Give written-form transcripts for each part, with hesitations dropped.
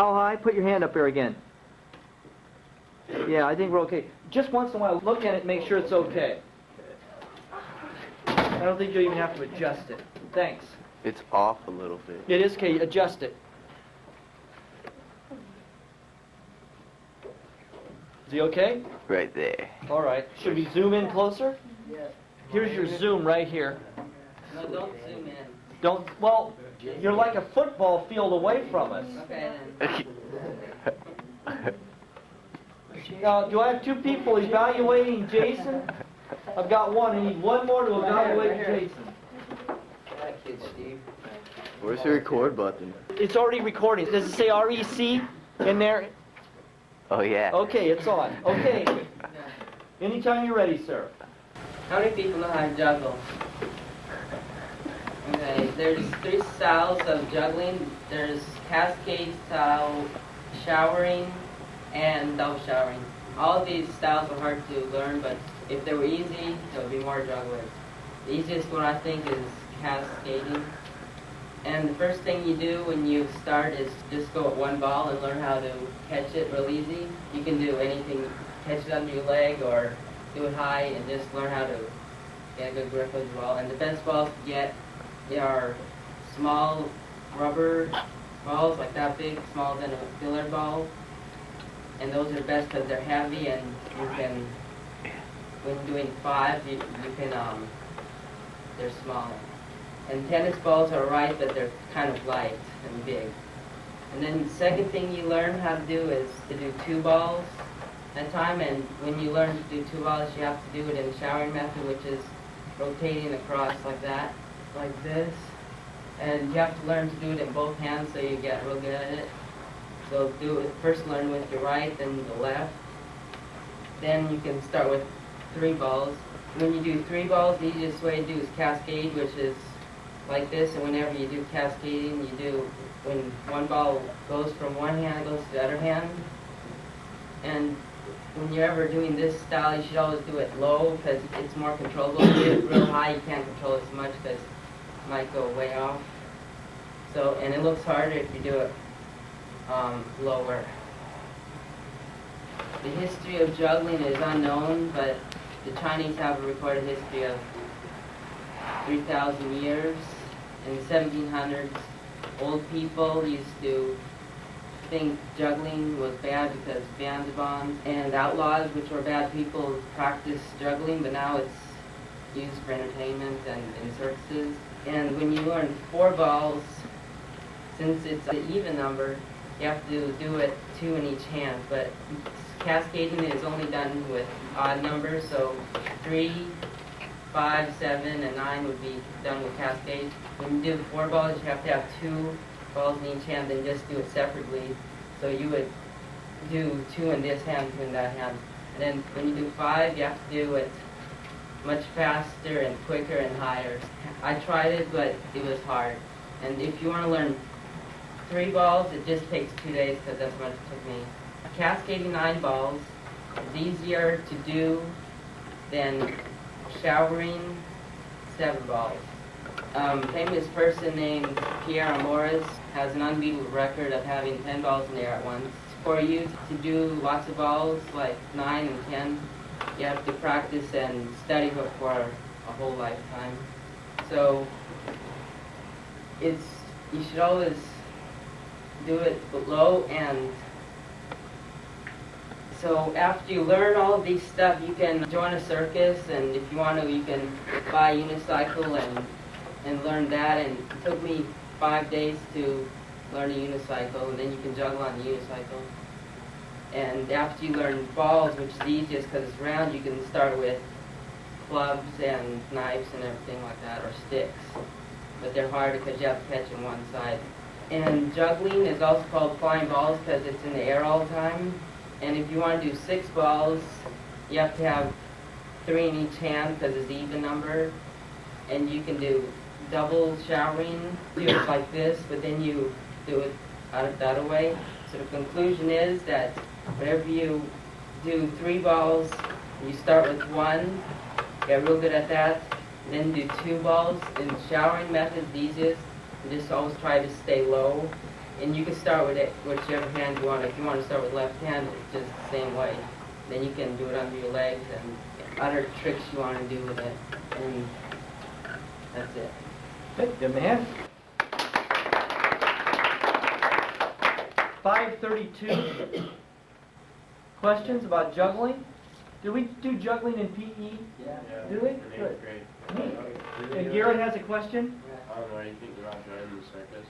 How high? Put your hand up there again. Yeah, I think we're okay. Just once in a while, look at it and make sure it's okay. I don't think you'll even have to adjust it. Thanks. It's off a little bit. It is okay. Adjust it. Is he okay? Right there. All right. Should we zoom in closer? Yes. Here's your zoom right here. No, don't zoom in. Don't, well, you're like a football field away from us. Okay then. Now, do I have two people evaluating Jason? I've got one. I need one more to evaluate Jason. That kid, Steve. Where's the record button? It's already recording. Does it say REC in there? Oh, yeah. Okay, it's on. Okay. Anytime you're ready, sir. How many people know how to juggle? Okay, there's 3 styles of juggling. There's cascade style, showering, and double showering. All of these styles are hard to learn, but if they were easy, there would be more jugglers. The easiest one I think is cascading. And the first thing you do when you start is just go with one ball and learn how to catch it real easy. You can do anything, catch it under your leg or do it high and just learn how to get a good grip as well. And the best balls to get are small rubber balls, like that big, smaller than a billiard ball. And those are best because they're heavy and you can, when doing 5, you can, they're smaller. And tennis balls are right, but they're kind of light and big. And then the second thing you learn how to do is to do 2 balls at a time. And when you learn to do 2 balls, you have to do it in the showering method, which is rotating across like that, like this. And you have to learn to do it in both hands so you get real good at it. So do it, first learn with your right, then the left. Then you can start with 3 balls. When you do 3 balls, the easiest way to do is cascade, which is like this, and whenever you do cascading, you do, when one ball goes from one hand, it goes to the other hand. And when you're ever doing this style, you should always do it low, because it's more controllable. If you do it real high, you can't control it as much, because it might go way off. So, and it looks harder if you do it lower. The history of juggling is unknown, but the Chinese have a recorded history of 3,000 years. In the 1700s, old people used to think juggling was bad because vagabonds and outlaws, which were bad people, practiced juggling, but now it's used for entertainment and in circuses. And when you learn 4 balls, since it's an even number, you have to do it 2 in each hand, but cascading is only done with odd numbers, so 3, 5, 7, and 9 would be done with cascade. When you do 4 balls, you have to have 2 balls in each hand, then just do it separately. So you would do 2 in this hand, 2 in that hand. And then when you do 5, you have to do it much faster and quicker and higher. I tried it, but it was hard. And if you want to learn 3 balls, it just takes 2 days, because that's what it took me. Cascading 9 balls is easier to do than showering 7 balls. Famous person named Pierre Amoris has an unbeatable record of having 10 balls in the air at once. For you to do lots of balls, like 9 and 10, you have to practice and study for a whole lifetime. So you should always do it low. And so after you learn all of these stuff, you can join a circus, and if you want to, you can buy a unicycle and learn that. And it took me 5 days to learn a unicycle, and then you can juggle on the unicycle. And after you learn balls, which is the easiest because it's round, you can start with clubs and knives and everything like that, or sticks. But they're harder because you have to catch on one side. And juggling is also called flying balls because it's in the air all the time. And if you want to do 6 balls, you have to have 3 in each hand because it's the even number. And you can do double showering, do it like this, but then you do it out of the other way. So the conclusion is that whenever you do 3 balls, you start with 1, get real good at that, and then do 2 balls. In the showering method, the easiest, you just always try to stay low. And you can start with it, whichever hand you want. If you want to start with left hand, it's just the same way. Then you can do it under your legs and other tricks you want to do with it. And that's it. Good, give him a hand. 532. Questions about juggling? Did we do juggling in PE? Yeah. Did we? Good. Neat. And Garrett has a question? I don't know anything about joining the circus.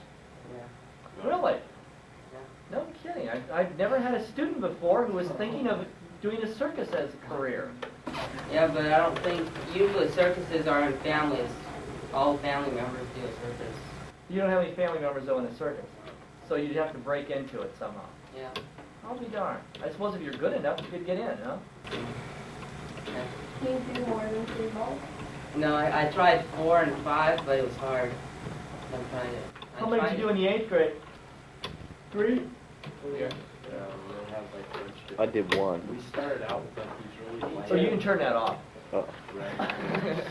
Yeah. Really? No kidding. I've never had a student before who was thinking of doing a circus as a career. Yeah, but I don't think, usually circuses are in families. All family members do a circus. You don't have any family members though in a circus, so you'd have to break into it somehow. Yeah. I'll be darned. I suppose if you're good enough, you could get in, huh? Yeah. Can you do more than 3 balls? No, I tried 4 and 5, but it was hard. I'm trying it. How many did you do in the 8th grade? 3? Yeah, we don't have like much to- I did one. We started out with like these really light. So you can turn that off. Oh. Right.